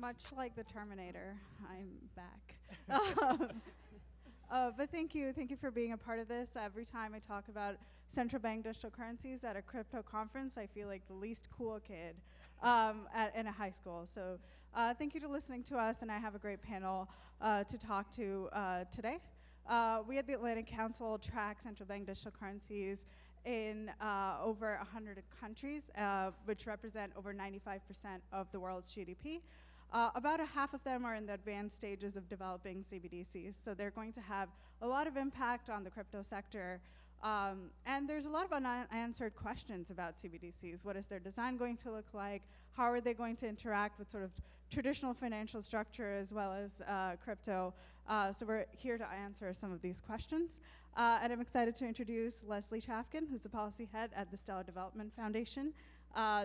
much like the Terminator, I'm back. But thank you for being a part of this. Every time I talk about central bank digital currencies at a crypto conference, I feel like the least cool kid in a high school. So thank you for listening to us, and I have a great panel to talk to today. We at the Atlantic Council track central bank digital currencies in over 100 countries, which represent over 95% of the world's GDP. About a half of them are in the advanced stages of developing CBDCs, so they're going to have a lot of impact on the crypto sector. And there's a lot of unanswered questions about CBDCs. What is their design going to look like? How are they going to interact with sort of traditional financial structure as well as crypto? So we're here to answer some of these questions. And I'm excited to introduce Lesley Chavkin, who's the policy head at the Stellar Development Foundation.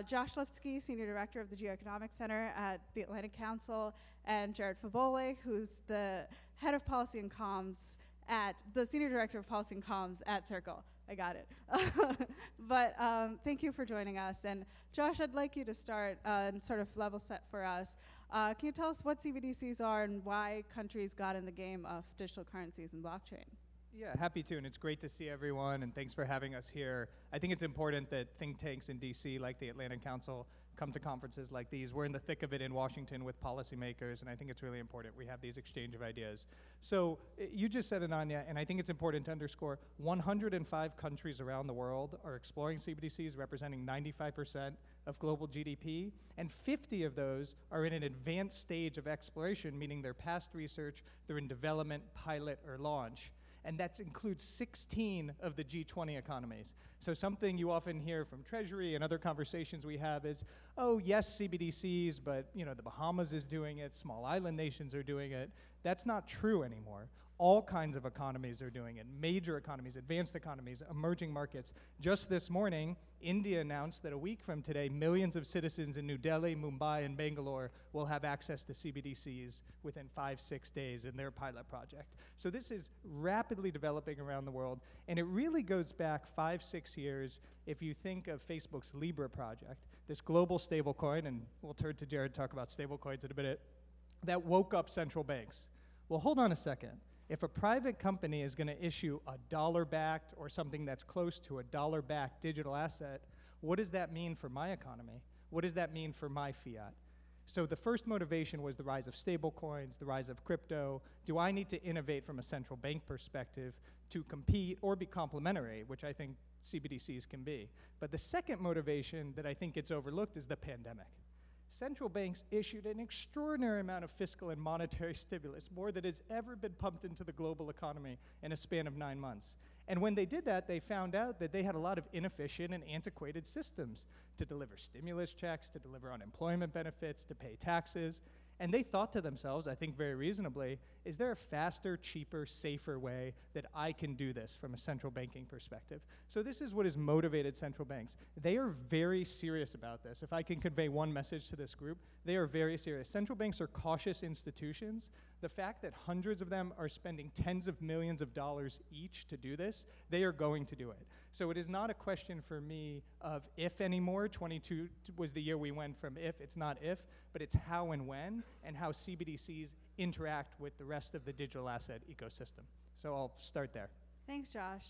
Josh Lipsky, Senior Director of the Geoeconomic Center at the Atlantic Council, and Jared Favole, who's the Head of Policy and Comms at, the Senior Director of Policy and Comms at Circle. I got it. But thank you for joining us. And Josh, I'd like you to start and sort of level set for us. Can you tell us what CBDCs are and why countries got in the game of digital currencies and blockchain? Yeah, happy to, and it's great to see everyone, and thanks for having us here. I think it's important that think tanks in DC, like the Atlantic Council, come to conferences like these. We're in the thick of it in Washington with policymakers, and I think it's really important we have these exchange of ideas. So you just said, Ananya, and I think it's important to underscore, 105 countries around the world are exploring CBDCs, representing 95% of global GDP, and 50 of those are in an advanced stage of exploration, meaning they're past research, they're in development, pilot, or launch. And that includes 16 of the G20 economies. So something you often hear from Treasury and other conversations we have is, oh, yes, CBDCs, but you know, the Bahamas is doing it, small island nations are doing it. That's not true anymore. All kinds of economies are doing it, major economies, advanced economies, emerging markets. Just this morning, India announced that a week from today, millions of citizens in New Delhi, Mumbai, and Bangalore will have access to CBDCs within 5-6 days in their pilot project. So this is rapidly developing around the world, and it really goes back 5-6 years if you think of Facebook's Libra project, this global stablecoin, and we'll turn to Jared to talk about stablecoins in a minute, that woke up central banks. Well, hold on a second. If a private company is going to issue a dollar-backed or something that's close to a dollar-backed digital asset, what does that mean for my economy? What does that mean for my fiat? So the first motivation was the rise of stablecoins, the rise of crypto. Do I need to innovate from a central bank perspective to compete or be complementary, which I think CBDCs can be? But the second motivation that I think gets overlooked is the pandemic. Central banks issued an extraordinary amount of fiscal and monetary stimulus, more than has ever been pumped into the global economy in a span of 9 months. And when they did that, they found out that they had a lot of inefficient and antiquated systems to deliver stimulus checks, to deliver unemployment benefits, to pay taxes. And they thought to themselves, I think very reasonably, is there a faster, cheaper, safer way that I can do this from a central banking perspective? So this is what has motivated central banks. They are very serious about this. If I can convey one message to this group, they are very serious. Central banks are cautious institutions. The fact that hundreds of them are spending tens of millions of dollars each to do this, they are going to do it. So it is not a question for me of if anymore. 22 was the year we went from if, it's not if, but it's how and when, and how CBDCs interact with the rest of the digital asset ecosystem. So I'll start there. Thanks, Josh.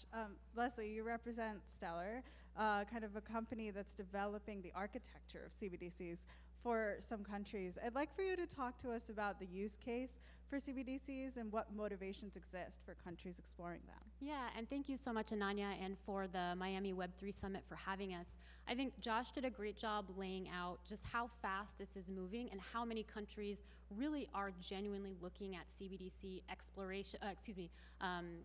Lesley, you represent Stellar, kind of a company that's developing the architecture of CBDCs for some countries. I'd like for you to talk to us about the use case for CBDCs and what motivations exist for countries exploring them. Yeah, and thank you so much, Ananya, and for the Miamiweb3 Summit for having us. I think Josh did a great job laying out just how fast this is moving and how many countries really are genuinely looking at CBDC exploration,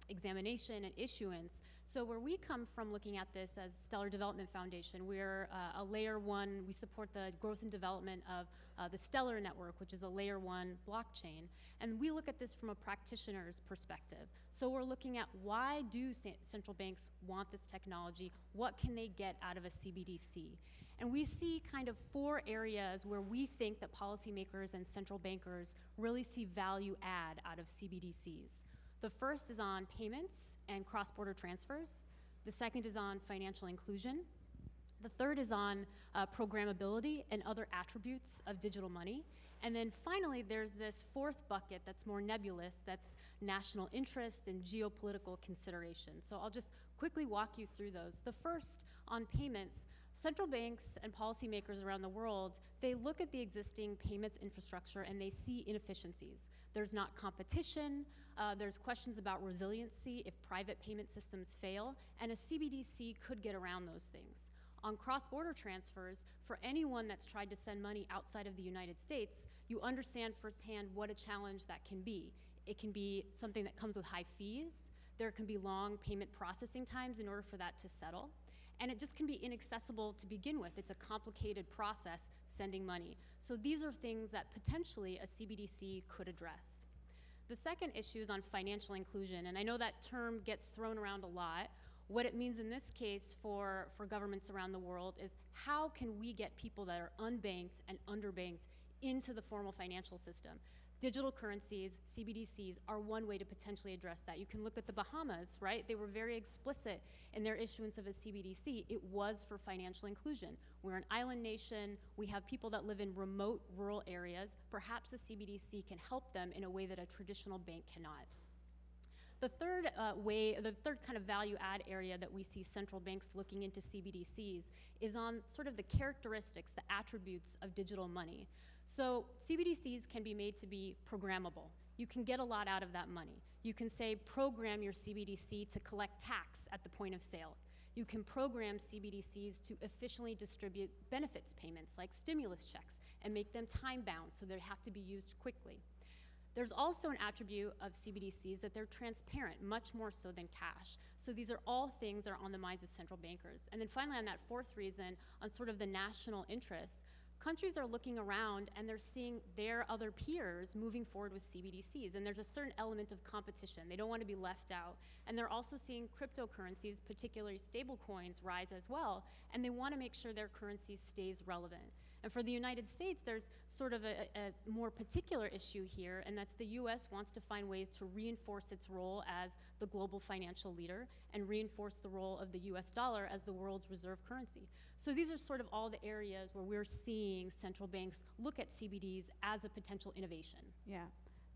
examination and issuance. So where we come from looking at this as Stellar Development Foundation, we're a layer one, we support the growth and development of the Stellar Network, which is a layer one blockchain. And we look at this from a practitioner's perspective. So we're looking at why do central banks want this technology? What can they get out of a CBDC? And we see kind of 4 areas where we think that policymakers and central bankers really see value add out of CBDCs. The first is on payments and cross-border transfers. The second is on financial inclusion. The third is on programmability and other attributes of digital money. And then finally, there's this fourth bucket that's more nebulous, that's national interest and geopolitical considerations. So I'll just quickly walk you through those. The first, on payments, central banks and policymakers around the world, they look at the existing payments infrastructure and they see inefficiencies. There's not competition, there's questions about resiliency if private payment systems fail, and a CBDC could get around those things. On cross-border transfers, for anyone that's tried to send money outside of the United States, you understand firsthand what a challenge that can be. It can be something that comes with high fees, there can be long payment processing times in order for that to settle, and it just can be inaccessible to begin with. It's a complicated process sending money. So these are things that potentially a CBDC could address. The second issue is on financial inclusion, and I know that term gets thrown around a lot. What it means in this case for governments around the world is how can we get people that are unbanked and underbanked into the formal financial system? Digital currencies, CBDCs, are one way to potentially address that. You can look at the Bahamas, right? They were very explicit in their issuance of a CBDC. It was for financial inclusion. We're an island nation. We have people that live in remote rural areas. Perhaps a CBDC can help them in a way that a traditional bank cannot. The third kind of value add area that we see central banks looking into CBDCs is on sort of the characteristics, the attributes of digital money. So CBDCs can be made to be programmable. You can get a lot out of that money. You can say program your CBDC to collect tax at the point of sale. You can program CBDCs to efficiently distribute benefits payments like stimulus checks and make them time bound so they have to be used quickly. There's also an attribute of CBDCs that they're transparent, much more so than cash. So these are all things that are on the minds of central bankers. And then finally, on that fourth reason, on sort of the national interests, countries are looking around and they're seeing their other peers moving forward with CBDCs, and there's a certain element of competition. They don't want to be left out. And they're also seeing cryptocurrencies, particularly stable coins, rise as well, and they want to make sure their currency stays relevant. And for the United States, there's sort of a more particular issue here, and that's the US wants to find ways to reinforce its role as the global financial leader and reinforce the role of the US dollar as the world's reserve currency. So these are sort of all the areas where we're seeing central banks look at CBDs as a potential innovation. Yeah.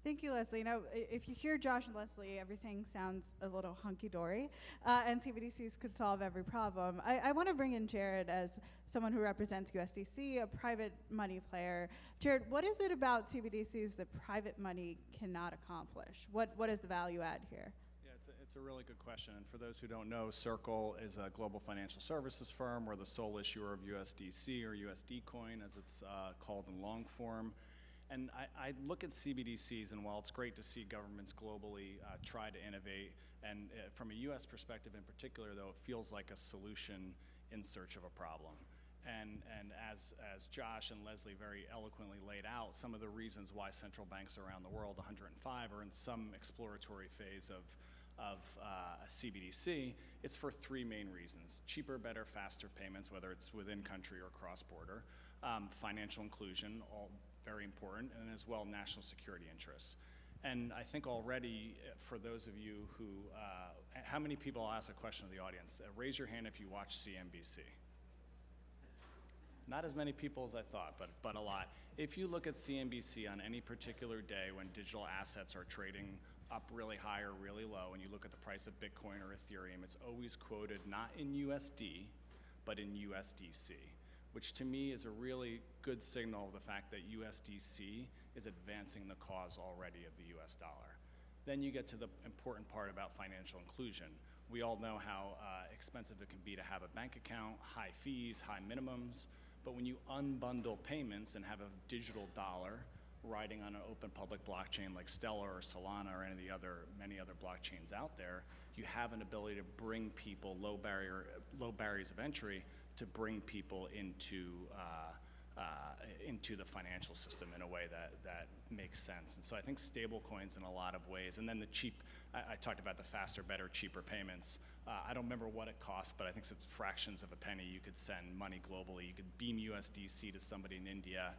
Thank you, Lesley. Now, if you hear Josh and Lesley, everything sounds a little hunky-dory, and CBDCs could solve every problem. I want to bring in Jared as someone who represents USDC, a private money player. Jared, what is it about CBDCs that private money cannot accomplish? What is the value add here? Yeah, it's a really good question. And for those who don't know, Circle is a global financial services firm. We're the sole issuer of USDC, or USD coin, as it's called in long form. And I look at CBDCs, and while it's great to see governments globally try to innovate, and from a US perspective in particular, though, it feels like a solution in search of a problem. And as Josh and Lesley very eloquently laid out, some of the reasons why central banks around the world, 105, are in some exploratory phase of a CBDC, it's for three main reasons: cheaper, better, faster payments, whether it's within country or cross-border, financial inclusion, all very important, and as well national security interests. And I think already, for those of you who, how many people, I'll ask a question to the audience, raise your hand if you watch CNBC. Not as many people as I thought, but a lot. If you look at CNBC on any particular day when digital assets are trading up really high or really low, and you look at the price of Bitcoin or Ethereum, it's always quoted not in USD, but in USDC, which to me is a really good signal of the fact that USDC is advancing the cause already of the US dollar. Then you get to the important part about financial inclusion. We all know how expensive it can be to have a bank account, high fees, high minimums, but when you unbundle payments and have a digital dollar riding on an open public blockchain like Stellar or Solana or many other blockchains out there, you have an ability to bring people low barriers of entry to bring people into the financial system in a way that makes sense. And so I think stable coins in a lot of ways, and then the cheap, I talked about the faster, better, cheaper payments. I don't remember what it costs, but I think it's fractions of a penny. You could send money globally. You could beam USDC to somebody in India,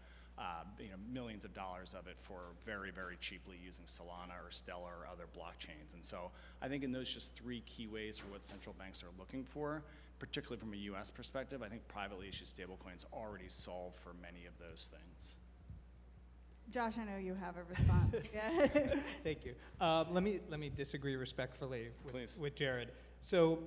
millions of dollars of it for very, very cheaply using Solana or Stellar or other blockchains. And so I think in those just three key ways for what central banks are looking for, particularly from a US perspective, I think privately issued stablecoins already solve for many of those things. Josh, I know you have a response. Yeah. Thank you. Let me disagree respectfully Please. with Jared. So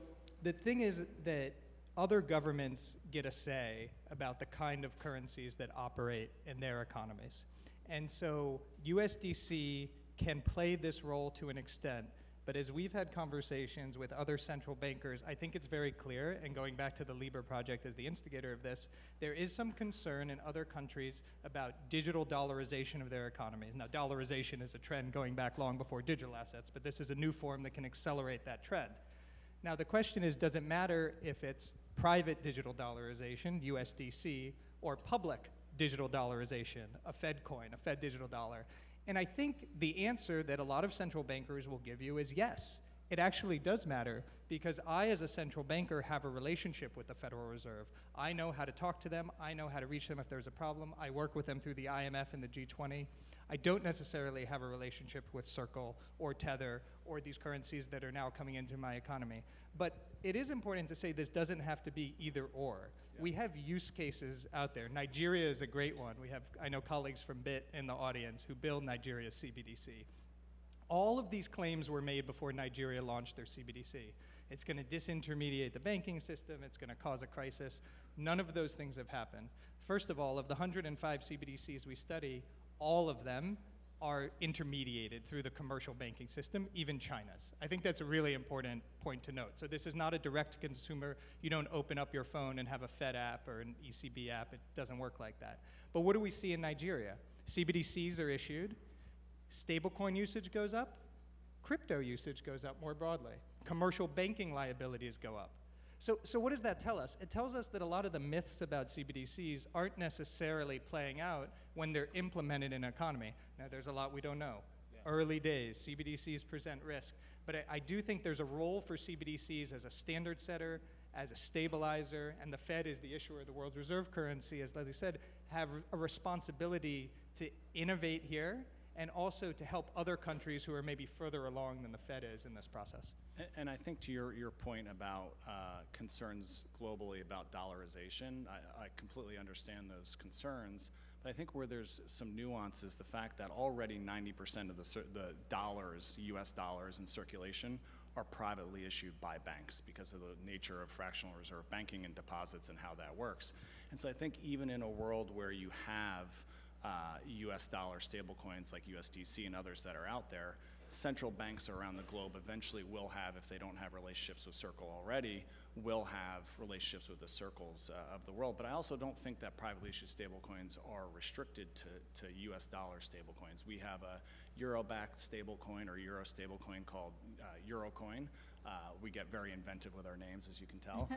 the thing is that other governments get a say about the kind of currencies that operate in their economies. And so USDC can play this role to an extent, but as we've had conversations with other central bankers, I think it's very clear, and going back to the Libra project as the instigator of this, there is some concern in other countries about digital dollarization of their economies. Now, dollarization is a trend going back long before digital assets, but this is a new form that can accelerate that trend. Now, the question is, does it matter if it's private digital dollarization, USDC, or public digital dollarization, a Fed coin, a Fed digital dollar? And I think the answer that a lot of central bankers will give you is yes. It actually does matter, because I, as a central banker, have a relationship with the Federal Reserve. I know how to talk to them. I know how to reach them if there's a problem. I work with them through the IMF and the G20. I don't necessarily have a relationship with Circle or Tether or these currencies that are now coming into my economy. But it is important to say this doesn't have to be either or. Yeah. We have use cases out there. Nigeria is a great one. We have, I know, colleagues from BIT in the audience who build Nigeria's CBDC. All of these claims were made before Nigeria launched their CBDC. It's going to disintermediate the banking system. It's going to cause a crisis. None of those things have happened. First of all, of the 105 CBDCs we study, all of them are intermediated through the commercial banking system, even China's. I think that's a really important point to note. So this is not a direct consumer. You don't open up your phone and have a Fed app or an ECB app. It doesn't work like that. But what do we see in Nigeria? CBDCs are issued. Stablecoin usage goes up. Crypto usage goes up more broadly. Commercial banking liabilities go up. So what does that tell us? It tells us that a lot of the myths about CBDCs aren't necessarily playing out when they're implemented in an economy. Now, there's a lot we don't know. Yeah. Early days, CBDCs present risk. But I do think there's a role for CBDCs as a standard setter, as a stabilizer, and the Fed is the issuer of the world's reserve currency, as Lesley said, have a responsibility to innovate here and also to help other countries who are maybe further along than the Fed is in this process. And I think to your point about concerns globally about dollarization, I completely understand those concerns, but I think where there's some nuance is the fact that already 90% of the dollars, US dollars in circulation, are privately issued by banks because of the nature of fractional reserve banking and deposits and how that works. And so I think even in a world where you have US dollar stablecoins like USDC and others that are out there, central banks around the globe eventually will have, if they don't have relationships with Circle already, will have relationships with the Circles of the world. But I also don't think that privately issued stablecoins are restricted to US dollar stablecoins. We have a Euro-backed stablecoin or Euro stablecoin called Eurocoin. We get very inventive with our names, as you can tell.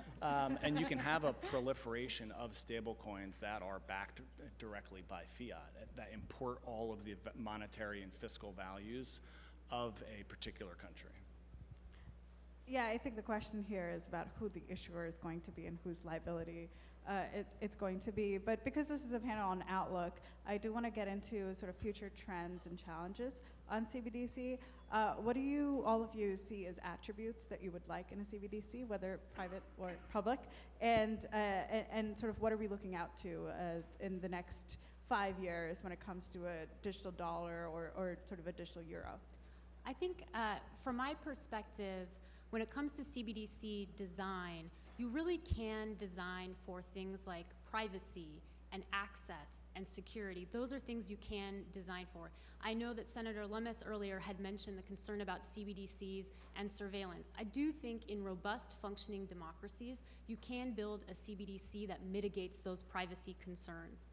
And you can have a proliferation of stablecoins that are backed directly by fiat, that import all of the monetary and fiscal values of a particular country. Yeah, I think the question here is about who the issuer is going to be and whose liability it's going to be. But because this is a panel on outlook, I do want to get into sort of future trends and challenges on CBDC. What do you, all of you, see as attributes that you would like in a CBDC, whether private or public? And sort of what are we looking out to in the next 5 years when it comes to a digital dollar or sort of a digital euro? I think from my perspective, when it comes to CBDC design, you really can design for things like privacy and access and security. Those are things you can design for. I know that Senator Lummis earlier had mentioned the concern about CBDCs and surveillance. I do think in robust functioning democracies, you can build a CBDC that mitigates those privacy concerns.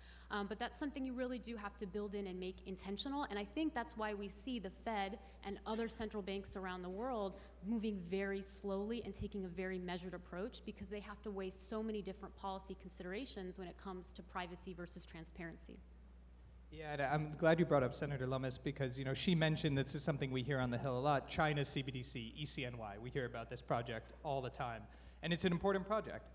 But that's something you really do have to build in and make intentional, and I think that's why we see the Fed and other central banks around the world moving very slowly and taking a very measured approach, because they have to weigh so many different policy considerations when it comes to privacy versus transparency. Yeah, and I'm glad you brought up Senator Lummis, because she mentioned this is something we hear on the Hill a lot, China's CBDC, ECNY. We hear about this project all the time, and it's an important project.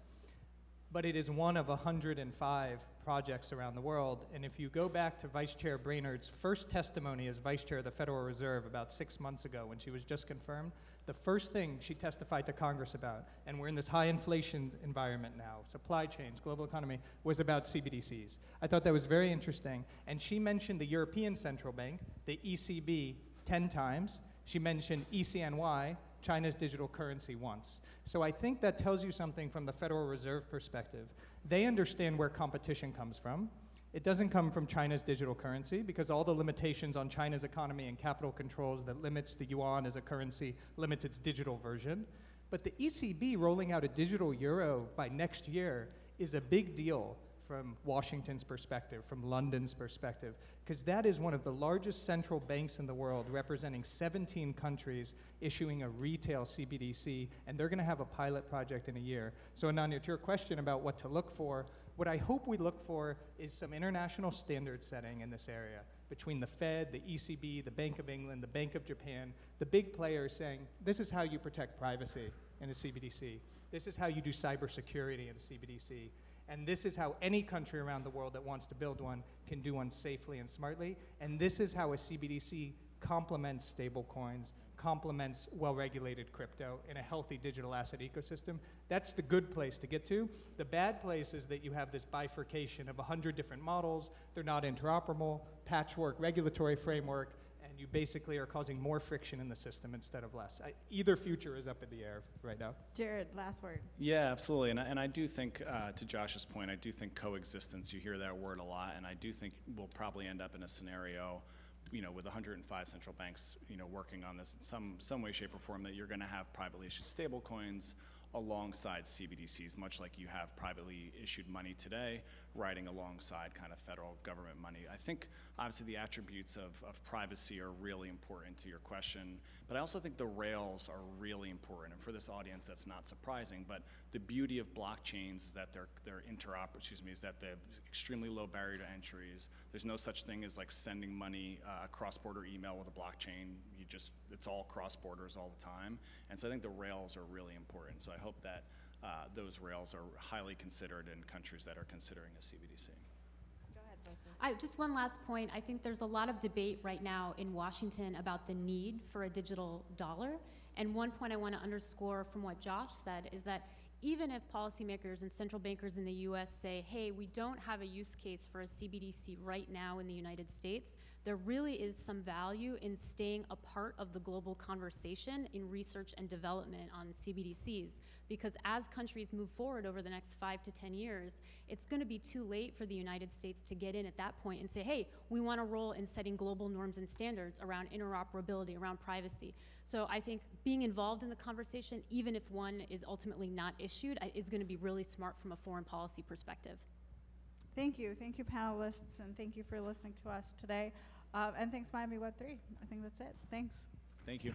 but it is one of 105 projects around the world. And if you go back to Vice Chair Brainerd's first testimony as Vice Chair of the Federal Reserve about 6 months ago when she was just confirmed, the first thing she testified to Congress about, and we're in this high inflation environment now, supply chains, global economy, was about CBDCs. I thought that was very interesting. And she mentioned the European Central Bank, the ECB, 10 times. She mentioned ECNY, China's digital currency, once. So I think that tells you something from the Federal Reserve perspective. They understand where competition comes from. It doesn't come from China's digital currency because all the limitations on China's economy and capital controls that limits the yuan as a currency limits its digital version. But the ECB rolling out a digital euro by next year is a big deal from Washington's perspective, from London's perspective, because that is one of the largest central banks in the world, representing 17 countries, issuing a retail CBDC, and they're going to have a pilot project in a year. So Ananya, to your question about what to look for, what I hope we look for is some international standard setting in this area between the Fed, the ECB, the Bank of England, the Bank of Japan, the big players saying, this is how you protect privacy in a CBDC. This is how you do cybersecurity in a CBDC. And this is how any country around the world that wants to build one can do one safely and smartly. And this is how a CBDC complements stablecoins, complements well-regulated crypto in a healthy digital asset ecosystem. That's the good place to get to. The bad place is that you have this bifurcation of 100 different models. They're not interoperable, patchwork regulatory framework, and you basically are causing more friction in the system instead of less. Either future is up in the air right now. Jared, last word. Yeah, absolutely. And I do think, to Josh's point, I do think coexistence, you hear that word a lot, and I do think we'll probably end up in a scenario, with 105 central banks, working on this in some way, shape, or form, that you're going to have privately issued stable coins alongside CBDCs, much like you have privately issued money today, riding alongside kind of federal government money. I think, obviously, the attributes of privacy are really important to your question, but I also think the rails are really important. And for this audience, that's not surprising, but the beauty of blockchains is that they're is that they have extremely low barrier to entries. There's no such thing as like sending money, cross-border email with a blockchain. It's all cross-borders all the time. And so I think the rails are really important. So I hope that those rails are highly considered in countries that are considering a CBDC. Go ahead, Lesley. Just one last point. I think there's a lot of debate right now in Washington about the need for a digital dollar. And one point I want to underscore from what Josh said is that even if policymakers and central bankers in the US say, hey, we don't have a use case for a CBDC right now in the United States, there really is some value in staying a part of the global conversation in research and development on CBDCs. Because as countries move forward over the next 5 to 10 years, it's going to be too late for the United States to get in at that point and say, hey, we want a role in setting global norms and standards around interoperability, around privacy. So I think being involved in the conversation, even if one is ultimately not issued, is going to be really smart from a foreign policy perspective. Thank you, panelists, and thank you for listening to us today. And thanks, Miamiweb3. I think that's it. Thanks. Thank you.